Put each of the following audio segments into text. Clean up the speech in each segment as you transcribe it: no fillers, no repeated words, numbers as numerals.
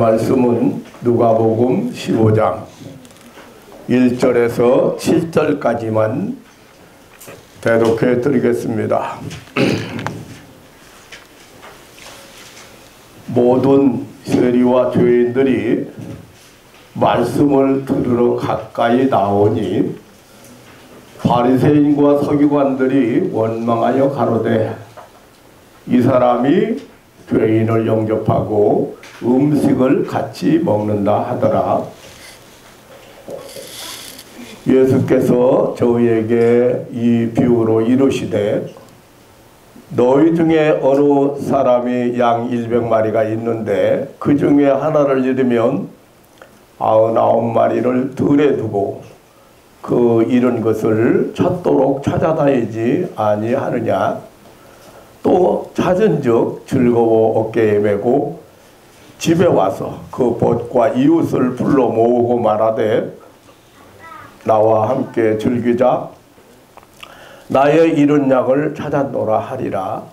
말씀은 누가복음 15장 1절에서 7절까지만 대독해 드리겠습니다. 모든 세리와 죄인들이 말씀을 들으러 가까이 나오니 바리새인과 서기관들이 원망하여 가로되 이 사람이 죄인을 영접하고 음식을 같이 먹는다 하더라. 예수께서 저희에게 이 비유로 이르시되 너희 중에 어느 사람이 양 100마리가 있는데 그 중에 하나를 잃으면 99마리를 들에 두고 그 잃은 것을 찾도록 찾아다니지 아니하느냐. 또 찾은즉 즐거워 어깨에 메고 집에 와서 그 벗과 이웃을 불러 모으고 말하되 나와 함께 즐기자. 나의 잃은 양을 찾았노라 하리라.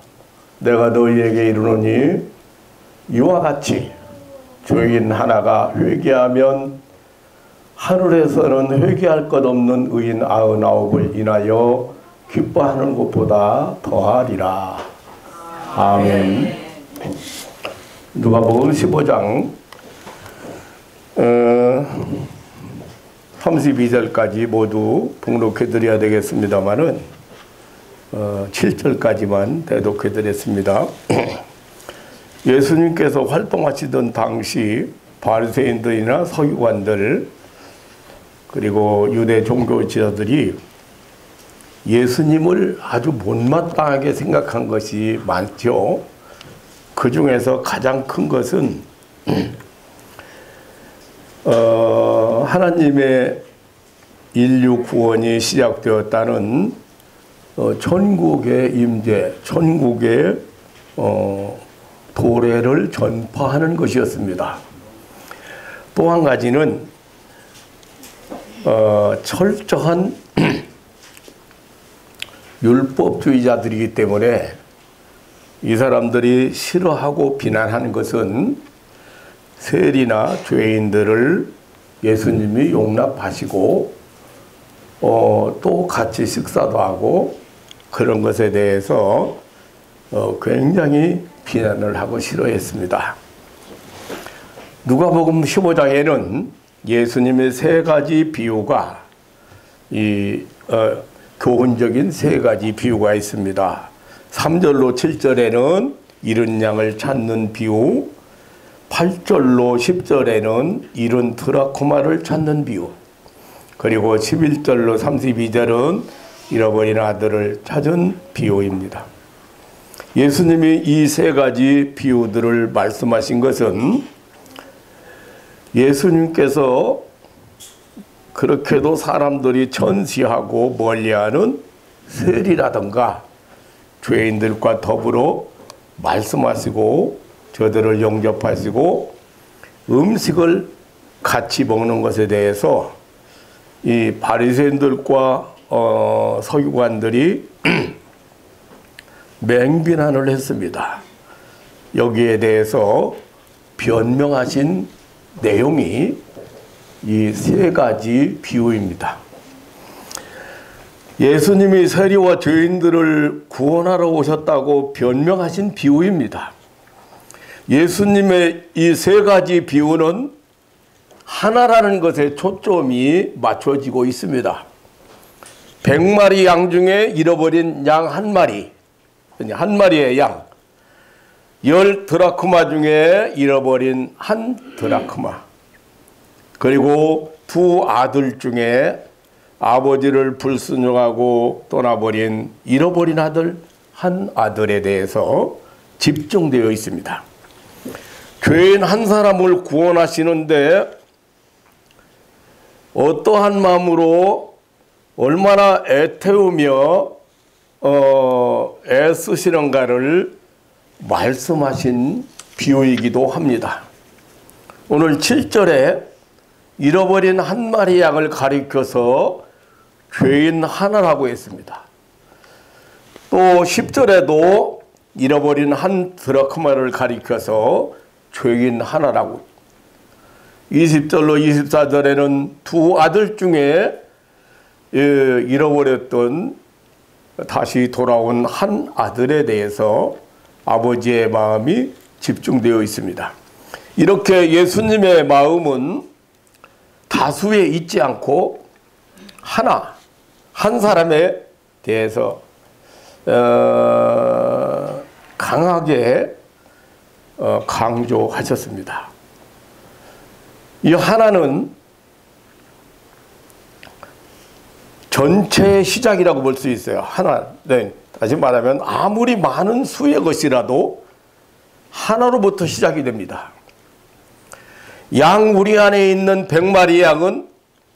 내가 너희에게 이르노니 이와 같이 죄인 하나가 회개하면 하늘에서는 회개할 것 없는 의인 99을 인하여 기뻐하는 것보다 더하리라. 아멘. 누가복음 15장 32절까지 모두 봉독해 드려야 되겠습니다만은 7절까지만 대독해 드렸습니다. 예수님께서 활동하시던 당시 바리새인들이나 서기관들 그리고 유대 종교 지도자들이 예수님을 아주 못마땅하게 생각한 것이 많죠. 그 중에서 가장 큰 것은 하나님의 인류 구원이 시작되었다는 천국의 임재, 천국의 도래를 전파하는 것이었습니다. 또 한 가지는 철저한 율법주의자들이기 때문에 이 사람들이 싫어하고 비난하는 것은 세리나 죄인들을 예수님이 용납하시고 또 같이 식사도 하고 그런 것에 대해서 굉장히 비난을 하고 싫어했습니다. 누가복음 15장에는 예수님의 세 가지 비유가 교훈적인 세 가지 비유가 있습니다. 3절로 7절에는 잃은 양을 찾는 비유, 8절로 10절에는 잃은 드라크마를 찾는 비유, 그리고 11절로 32절은 잃어버린 아들을 찾은 비유입니다. 예수님이 이 세 가지 비유들을 말씀하신 것은 예수님께서 그렇게도 사람들이 전시하고 멀리하는 세리라든가 죄인들과 더불어 말씀하시고 저들을 영접하시고 음식을 같이 먹는 것에 대해서 이 바리새인들과 서기관들이 맹비난을 했습니다. 여기에 대해서 변명하신 내용이 이 세 가지 비유입니다. 예수님이 세리와 죄인들을 구원하러 오셨다고 변명하신 비유입니다. 예수님의 이 세 가지 비유는 하나라는 것에 초점이 맞춰지고 있습니다. 100마리 양 중에 잃어버린 양 한 마리, 한 마리의 양, 10 드라크마 중에 잃어버린 1 드라크마, 그리고 두 아들 중에 아버지를 불순종하고 떠나버린 잃어버린 아들 한 아들에 대해서 집중되어 있습니다. 죄인 한 사람을 구원하시는데 어떠한 마음으로 얼마나 애태우며 애쓰시는가를 말씀하신 비유이기도 합니다. 오늘 7절에 잃어버린 한 마리 양을 가리켜서 죄인 하나라고 했습니다. 또 10절에도 잃어버린 1 드라크마를 가리켜서 죄인 하나라고 20절로 24절에는 두 아들 중에 잃어버렸던 다시 돌아온 한 아들에 대해서 아버지의 마음이 집중되어 있습니다. 이렇게 예수님의 마음은 다수에 있지 않고 한 사람에 대해서 강하게 강조하셨습니다. 이 하나는 전체의 시작이라고 볼 수 있어요. 하나, 네. 다시 말하면 아무리 많은 수의 것이라도 하나로부터 시작이 됩니다. 양 우리 안에 있는 100마리 양은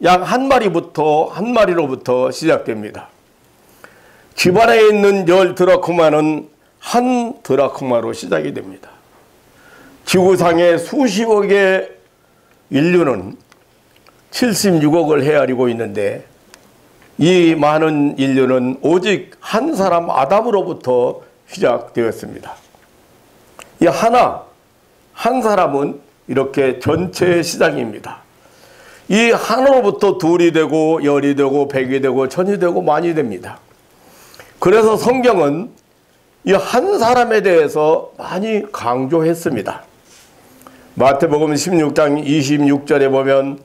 양 한 마리로부터 시작됩니다. 집안에 있는 10드라크마는 한 드라크마로 시작이 됩니다. 지구상의 수십억의 인류는 76억을 헤아리고 있는데 이 많은 인류는 오직 한 사람 아담으로부터 시작되었습니다. 이 한 사람은 이렇게 전체의 시작입니다. 이 하나로부터 둘이 되고 열이 되고 백이 되고 천이 되고 만이 됩니다. 그래서 성경은 이 한 사람에 대해서 많이 강조했습니다. 마태복음 16장 26절에 보면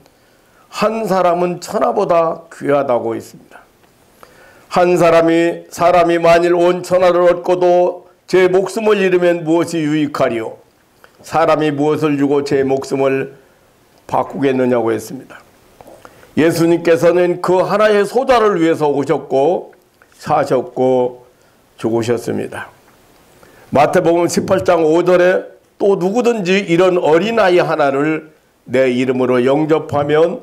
한 사람은 천하보다 귀하다고 있습니다. 한 사람이 만일 온 천하를 얻고도 제 목숨을 잃으면 무엇이 유익하리요? 사람이 무엇을 주고 제 목숨을 바꾸겠느냐고 했습니다. 예수님께서는 그 하나의 소자를 위해서 오셨고 사셨고 죽으셨습니다. 마태복음 18장 5절에 또 누구든지 이런 어린아이 하나를 내 이름으로 영접하면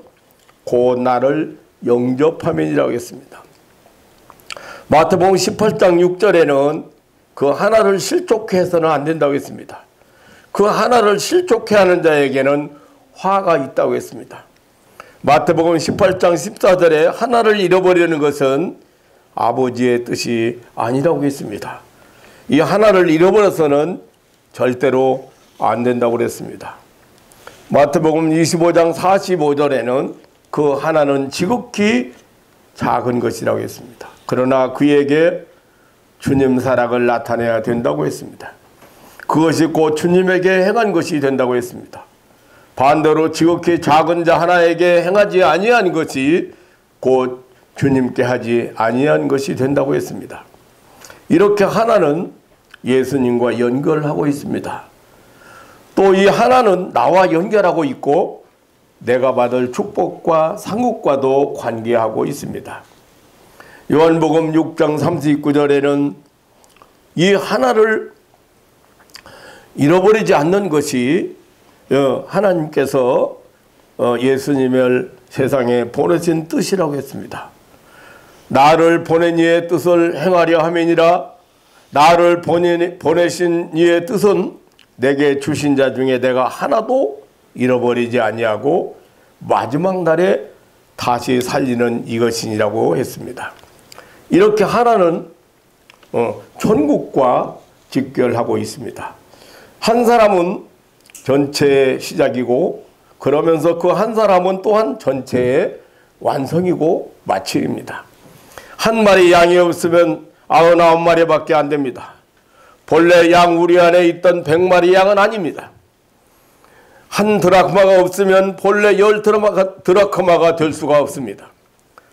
곧 나를 영접함이라고 했습니다. 마태복음 18장 6절에는 그 하나를 실족해 해서는 안 된다고 했습니다. 그 하나를 실족해 하는 자에게는 화가 있다고 했습니다. 마태복음 18장 14절에 하나를 잃어버리는 것은 아버지의 뜻이 아니라고 했습니다. 이 하나를 잃어버려서는 절대로 안 된다고 그랬습니다. 마태복음 25장 45절에는 그 하나는 지극히 작은 것이라고 했습니다. 그러나 그에게 주님 사랑을 나타내야 된다고 했습니다. 그것이 곧 주님에게 행한 것이 된다고 했습니다. 반대로 지극히 작은 자 하나에게 행하지 아니한 것이 곧 주님께 하지 아니한 것이 된다고 했습니다. 이렇게 하나는 예수님과 연결하고 있습니다. 또 이 하나는 나와 연결하고 있고 내가 받을 축복과 상급과도 관계하고 있습니다. 요한복음 6장 39절에는 이 하나를 잃어버리지 않는 것이 하나님께서 예수님을 세상에 보내신 뜻이라고 했습니다. 나를 보낸 이의 뜻을 행하려 함이니라. 나를 보내신 이의 뜻은 내게 주신 자 중에 내가 하나도 잃어버리지 아니하고 마지막 날에 다시 살리는 이것이니라고 했습니다. 이렇게 하나는 천국과 직결하고 있습니다. 한 사람은 전체의 시작이고 그러면서 그 한 사람은 또한 전체의 완성이고 마침입니다. 한 마리 양이 없으면 99마리밖에 안 됩니다. 본래 양 우리 안에 있던 100마리 양은 아닙니다. 한 드라크마가 없으면 본래 10드라크마가 될 수가 없습니다.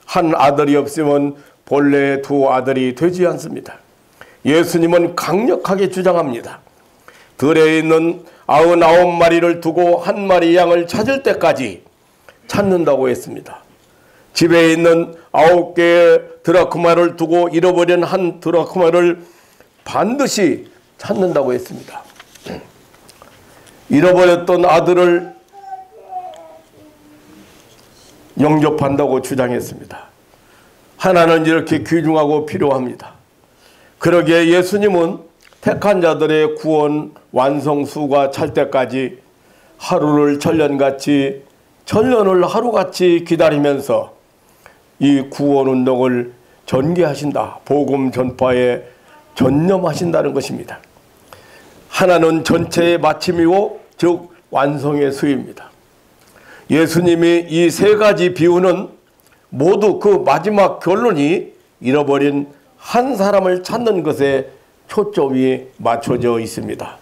한 아들이 없으면 본래 두 아들이 되지 않습니다. 예수님은 강력하게 주장합니다. 들에 있는 99마리를 두고 한 마리 양을 찾을 때까지 찾는다고 했습니다. 집에 있는 9개의 드라크마를 두고 잃어버린 한 드라크마를 반드시 찾는다고 했습니다. 잃어버렸던 아들을 영접한다고 주장했습니다. 하나는 이렇게 귀중하고 필요합니다. 그러기에 예수님은 택한 자들의 구원 완성수가 찰 때까지 하루를 천년같이 천년을 하루같이 기다리면서 이 구원운동을 전개하신다. 복음 전파에 전념하신다는 것입니다. 하나는 전체의 마침이고 즉 완성의 수입니다. 예수님이 이 세 가지 비유는 모두 그 마지막 결론이 잃어버린 한 사람을 찾는 것에 초점이 맞춰져 있습니다.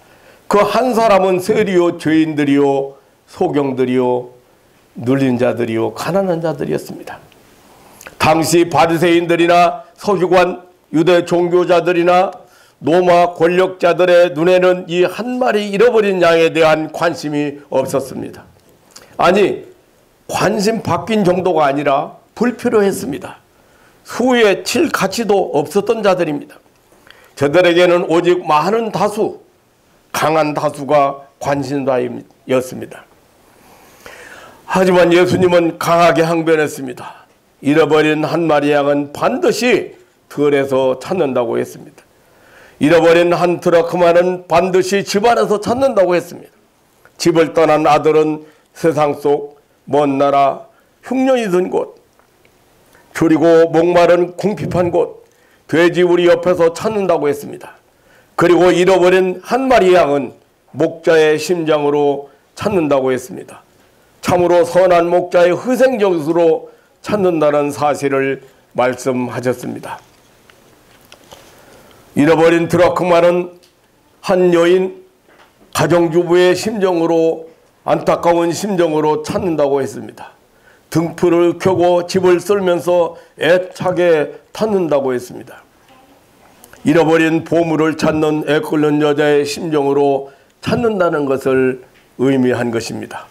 그 한 사람은 세리요, 죄인들이요, 소경들이요, 눌린 자들이요, 가난한 자들이었습니다. 당시 바리새인들이나 서기관, 유대 종교자들이나 로마 권력자들의 눈에는 이 한 마리 잃어버린 양에 대한 관심이 없었습니다. 아니, 관심 바뀐 정도가 아니라 불필요했습니다. 수에 칠 가치도 없었던 자들입니다. 저들에게는 오직 많은 다수, 강한 다수가 관심사였습니다. 하지만 예수님은 강하게 항변했습니다. 잃어버린 한 마리 양은 반드시 들에서 찾는다고 했습니다. 잃어버린 한 드라크마는 반드시 집 안에서 찾는다고 했습니다. 집을 떠난 아들은 세상 속 먼 나라 흉년이 든 곳, 줄이고 목마른 궁핍한 곳, 돼지 우리 옆에서 찾는다고 했습니다. 그리고 잃어버린 한 마리 양은 목자의 심장으로 찾는다고 했습니다. 참으로 선한 목자의 희생정수로 찾는다는 사실을 말씀하셨습니다. 잃어버린 드라크마는 한 여인 가정주부의 심정으로, 안타까운 심정으로 찾는다고 했습니다. 등불을 켜고 집을 쓸면서 애타게 찾는다고 했습니다. 잃어버린 보물을 찾는 애끓는 여자의 심정으로 찾는다는 것을 의미한 것입니다.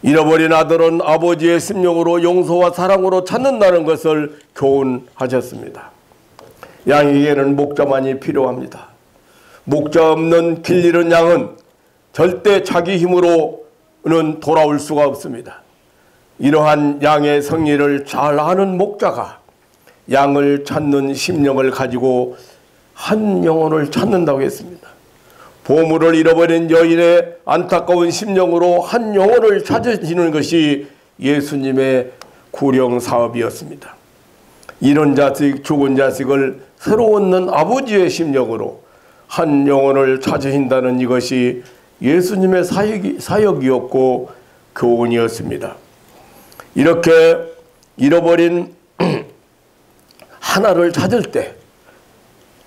잃어버린 아들은 아버지의 심령으로 용서와 사랑으로 찾는다는 것을 교훈하셨습니다. 양에게는 목자만이 필요합니다. 목자 없는 길 잃은 양은 절대 자기 힘으로는 돌아올 수가 없습니다. 이러한 양의 성의를 잘 아는 목자가 양을 찾는 심령을 가지고 한 영혼을 찾는다고 했습니다. 보물을 잃어버린 여인의 안타까운 심령으로 한 영혼을 찾으시는 것이 예수님의 구령 사업이었습니다. 잃은 자식, 죽은 자식을 새로 얻는 아버지의 심령으로 한 영혼을 찾으신다는 이것이 예수님의 사역이었고 교훈이었습니다. 이렇게 잃어버린 하나를 찾을 때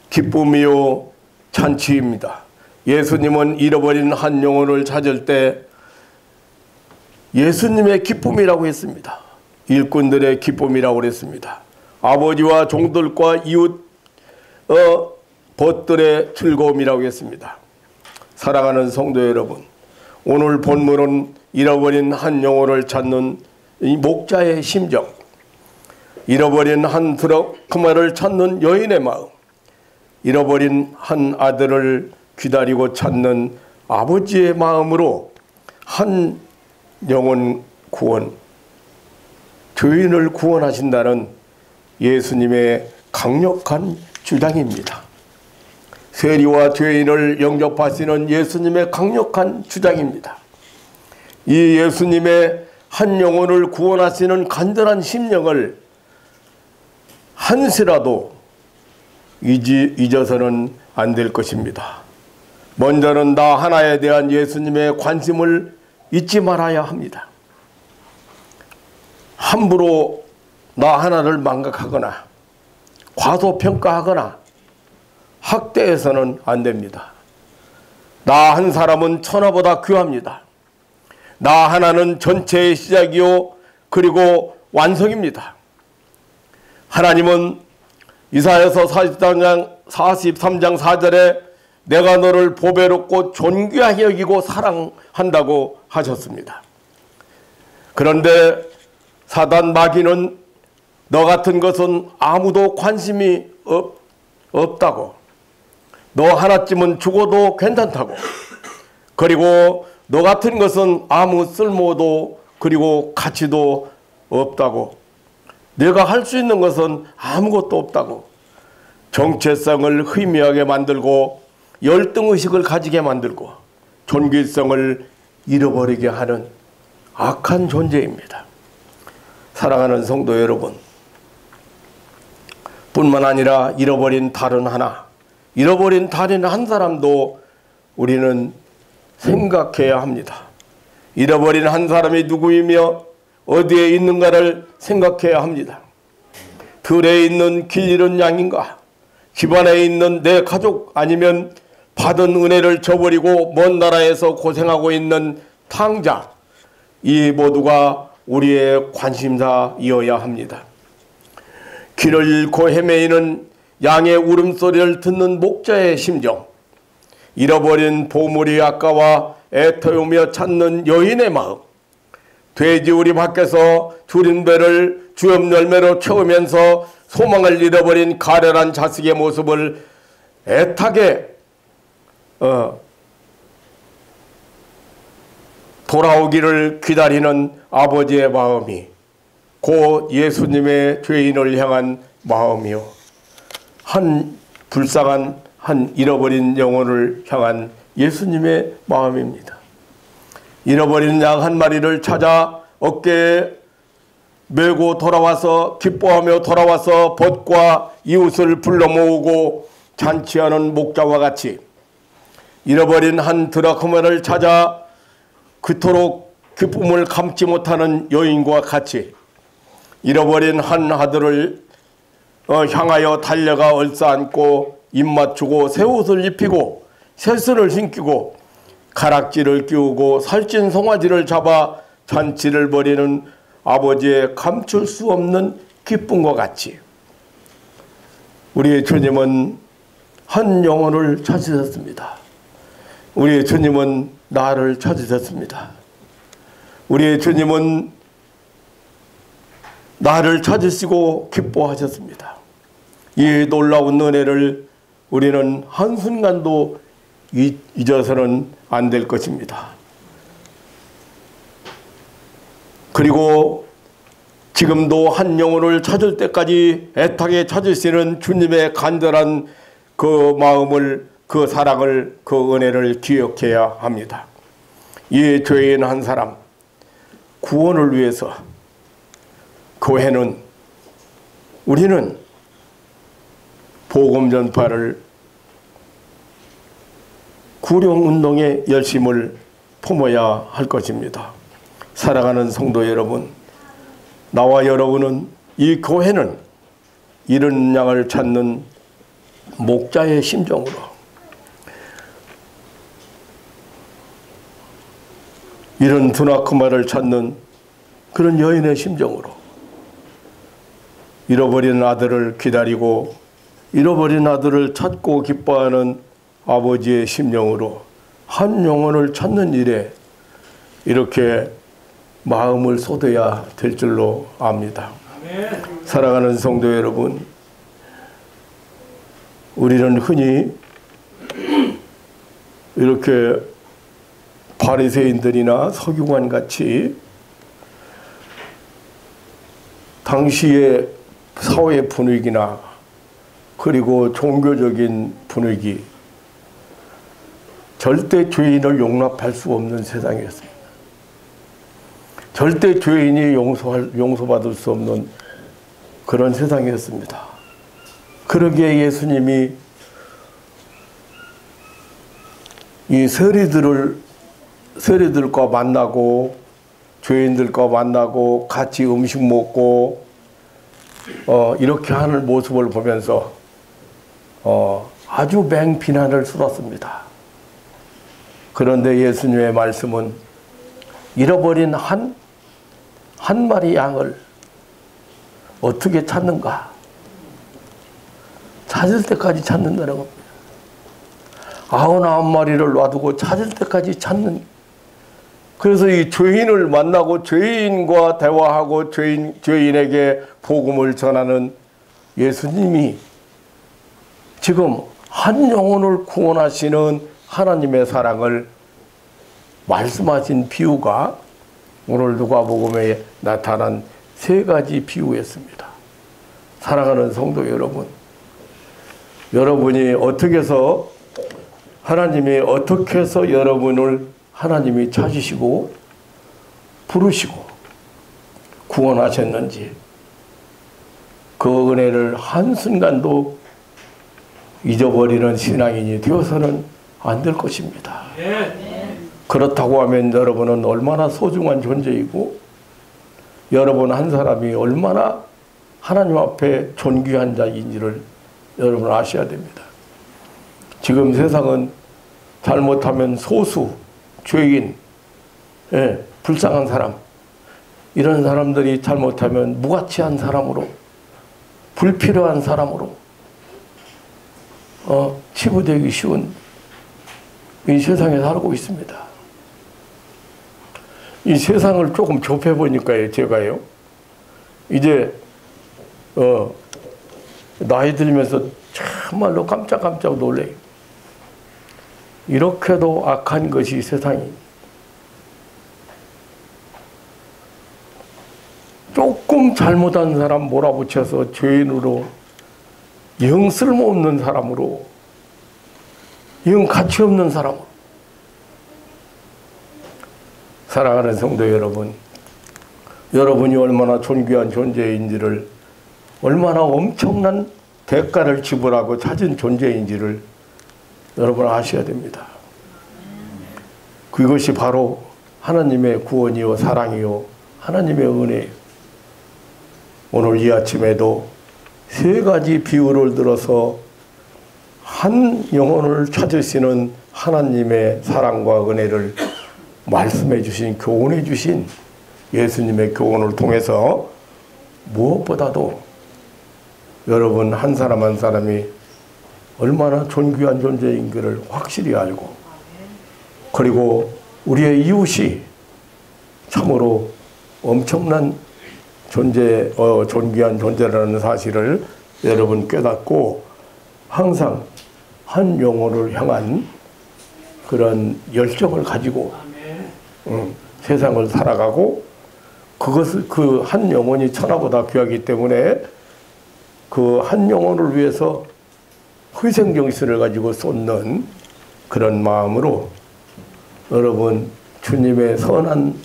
기쁨이요 잔치입니다. 예수님은 잃어버린 한 영혼을 찾을 때 예수님의 기쁨이라고 했습니다. 일꾼들의 기쁨이라고 그랬습니다. 아버지와 종들과 이웃 벗들의 즐거움이라고 했습니다. 사랑하는 성도 여러분, 오늘 본문은 잃어버린 한 영혼을 찾는 이 목자의 심정, 잃어버린 한 드라크마를 찾는 여인의 마음, 잃어버린 한 아들을 기다리고 찾는 아버지의 마음으로 한 영혼 구원, 죄인을 구원하신다는 예수님의 강력한 주장입니다. 세리와 죄인을 영접하시는 예수님의 강력한 주장입니다. 이 예수님의 한 영혼을 구원하시는 간절한 심령을 한시라도 잊어서는 안 될 것입니다. 먼저는 나 하나에 대한 예수님의 관심을 잊지 말아야 합니다. 함부로 나 하나를 망각하거나 과소평가하거나 학대해서는 안 됩니다. 나 한 사람은 천하보다 귀합니다. 나 하나는 전체의 시작이요 그리고 완성입니다. 하나님은 이사야서 43장 4절에 내가 너를 보배롭고 존귀하게 여기고 사랑한다고 하셨습니다. 그런데 사단 마귀는 너 같은 것은 아무도 관심이 없다고, 너 하나쯤은 죽어도 괜찮다고, 그리고 너 같은 것은 아무 쓸모도 그리고 가치도 없다고, 내가 할 수 있는 것은 아무것도 없다고 정체성을 희미하게 만들고 열등의식을 가지게 만들고 존귀성을 잃어버리게 하는 악한 존재입니다. 사랑하는 성도 여러분, 뿐만 아니라 잃어버린 다른 한 사람도 우리는 생각해야 합니다. 잃어버린 한 사람이 누구이며 어디에 있는가를 생각해야 합니다. 들에 있는 길 잃은 양인가? 집안에 있는 내 가족 아니면 받은 은혜를 저버리고 먼 나라에서 고생하고 있는 탕자, 이 모두가 우리의 관심사이어야 합니다. 길을 잃고 헤매이는 양의 울음소리를 듣는 목자의 심정, 잃어버린 보물이 아까워 애태우며 찾는 여인의 마음, 돼지우리 밖에서 줄인 배를 주염 열매로 채우면서 소망을 잃어버린 가련한 자식의 모습을 애타게 돌아오기를 기다리는 아버지의 마음이 곧 예수님의 죄인을 향한 마음이요, 한 불쌍한 한 잃어버린 영혼을 향한 예수님의 마음입니다. 잃어버린 양 한 마리를 찾아 어깨에 메고 돌아와서 기뻐하며 돌아와서 벗과 이웃을 불러 모으고 잔치하는 목자와 같이, 잃어버린 한 드라크마를 찾아 그토록 기쁨을 감지 못하는 여인과 같이, 잃어버린 한 아들을 향하여 달려가 얼싸안고 입맞추고 새 옷을 입히고 새순을 신기고 가락지를 끼우고 살찐 송아지를 잡아 잔치를 벌이는 아버지의 감출 수 없는 기쁨과 같이, 우리의 주님은 한 영혼을 찾으셨습니다. 우리의 주님은 나를 찾으셨습니다. 우리의 주님은 나를 찾으시고 기뻐하셨습니다. 이 놀라운 은혜를 우리는 한순간도 잊어서는 안 될 것입니다. 그리고 지금도 한 영혼을 찾을 때까지 애타게 찾으시는 주님의 간절한 그 마음을, 그 사랑을, 그 은혜를 기억해야 합니다. 이 죄인 한 사람 구원을 위해서 교회는, 우리는 복음 전파를, 구령운동의 열심을 품어야 할 것입니다. 사랑하는 성도 여러분, 나와 여러분은, 이 교회는 잃은 양을 찾는 목자의 심정으로, 잃은 드나크마를 찾는 그런 여인의 심정으로, 잃어버린 아들을 기다리고 잃어버린 아들을 찾고 기뻐하는 아버지의 심령으로 한 영혼을 찾는 일에 이렇게 마음을 쏟아야 될 줄로 압니다. 사랑하는 성도 여러분, 우리는 흔히 이렇게 바리새인들이나 서기관 같이 당시의 사회 분위기나 그리고 종교적인 분위기, 절대 죄인을 용납할 수 없는 세상이었습니다. 절대 죄인이 용서받을 수 없는 그런 세상이었습니다. 그러기에 예수님이 이 세리들과 만나고 죄인들과 만나고 같이 음식 먹고 이렇게 하는 모습을 보면서 아주 맹비난을 쏟았습니다. 그런데 예수님의 말씀은 잃어버린 한 마리 양을 어떻게 찾는가? 찾을 때까지 찾는다는 겁니다. 99마리를 놔두고 찾을 때까지 찾는. 그래서 이 죄인을 만나고 죄인과 대화하고 죄인에게 복음을 전하는 예수님이 지금 한 영혼을 구원하시는 하나님의 사랑을 말씀하신 비유가 오늘 누가복음에 나타난 3가지 비유였습니다. 사랑하는 성도 여러분, 여러분이 어떻게 해서 하나님이 어떻게 해서 여러분을 하나님이 찾으시고 부르시고 구원하셨는지 그 은혜를 한순간도 잊어버리는 신앙인이 되어서는 안 될 것입니다. 그렇다고 하면 여러분은 얼마나 소중한 존재이고 여러분 한 사람이 얼마나 하나님 앞에 존귀한 자인지를 여러분 아셔야 됩니다. 지금 세상은 잘못하면 소수, 죄인, 불쌍한 사람, 이런 사람들이 잘못하면 무가치한 사람으로, 불필요한 사람으로 치부되기 쉬운 이 세상에 살고 있습니다. 이 세상을 조금 좁혀보니까요, 제가요, 이제 나이 들면서 참말로 깜짝깜짝 놀래요. 이렇게도 악한 것이 세상이. 조금 잘못한 사람 몰아붙여서 죄인으로, 영 쓸모없는 사람으로, 영 가치 없는 사람으로. 사랑하는 성도 여러분, 여러분이 얼마나 존귀한 존재인지를, 얼마나 엄청난 대가를 지불하고 찾은 존재인지를 여러분 아셔야 됩니다. 그것이 바로 하나님의 구원이요 사랑이요 하나님의 은혜예요. 오늘 이 아침에도 세 가지 비유를 들어서 한 영혼을 찾으시는 하나님의 사랑과 은혜를 말씀해 주신, 교훈해 주신 예수님의 교훈을 통해서 무엇보다도 여러분 한 사람 한 사람이 얼마나 존귀한 존재인지를 확실히 알고, 그리고 우리의 이웃이 참으로 엄청난 존귀한 존재라는 사실을 여러분 깨닫고 항상 한 영혼을 향한 그런 열정을 가지고 세상을 살아가고, 그것을 그 한 영혼이 천하보다 귀하기 때문에 그 한 영혼을 위해서 희생정신을 가지고 쏟는 그런 마음으로 여러분 주님의 선한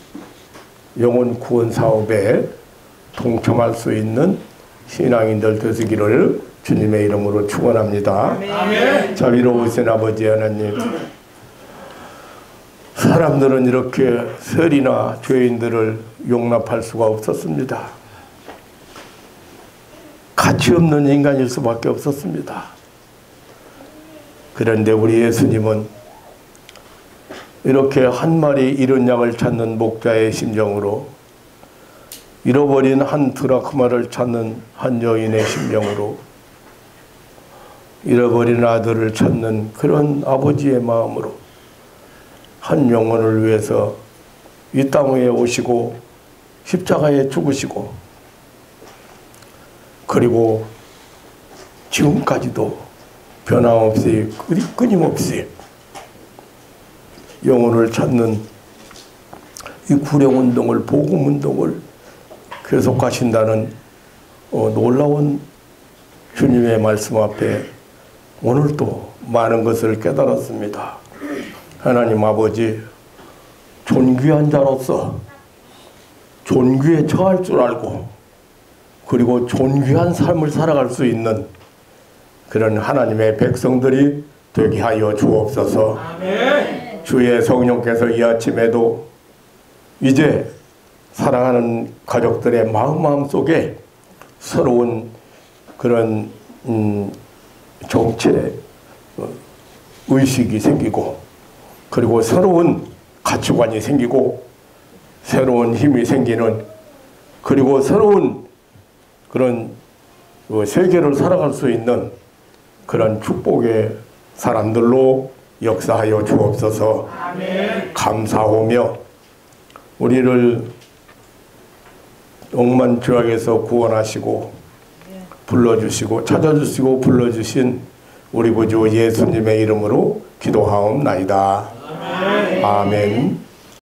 영혼 구원 사업에 동참할 수 있는 신앙인들 되시기를 주님의 이름으로 축원합니다. 아멘. 자비로우신 아버지 하나님, 사람들은 이렇게 세리나 죄인들을 용납할 수가 없었습니다. 가치 없는 인간일 수밖에 없었습니다. 그런데 우리 예수님은 이렇게 한 마리 잃은 양을 찾는 목자의 심정으로, 잃어버린 한 드라크마를 찾는 한 여인의 심정으로, 잃어버린 아들을 찾는 그런 아버지의 마음으로 한 영혼을 위해서 이 땅 위에 오시고 십자가에 죽으시고, 그리고 지금까지도 변함없이 끊임없이 영혼을 찾는 이 구령운동을, 복음운동을 계속하신다는 놀라운 주님의 말씀 앞에 오늘도 많은 것을 깨달았습니다. 하나님 아버지, 존귀한 자로서 존귀에 처할 줄 알고, 그리고 존귀한 삶을 살아갈 수 있는 그런 하나님의 백성들이 되게 하여 주옵소서. 아멘. 주의 성령께서 이 아침에도 이제 사랑하는 가족들의 마음 속에 새로운 그런 정체 의식이 생기고, 그리고 새로운 가치관이 생기고, 새로운 힘이 생기는, 그리고 새로운 그런 세계를 살아갈 수 있는 그런 축복의 사람들로 역사하여 주옵소서. 아멘. 감사하며 우리를 억만 죄악에서 구원하시고 불러주시고 찾아주시고 불러주신 우리 구주 예수님의 이름으로 기도하옵나이다. 아멘. 아멘.